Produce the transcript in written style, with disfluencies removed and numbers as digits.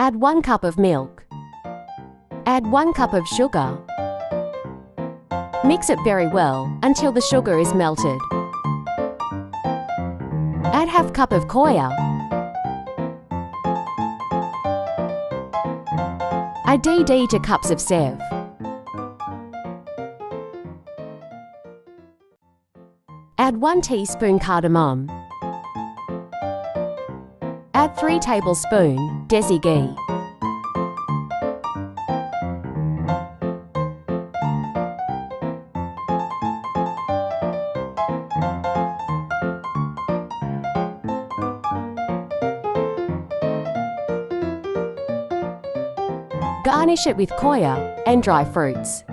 Add 1 cup of milk. Add 1 cup of sugar. Mix it very well until the sugar is melted. Add half cup of coir. Add DD to cups of sev. Add 1 teaspoon cardamom. Add 3 tablespoons desi ghee. Garnish it with coir and dry fruits.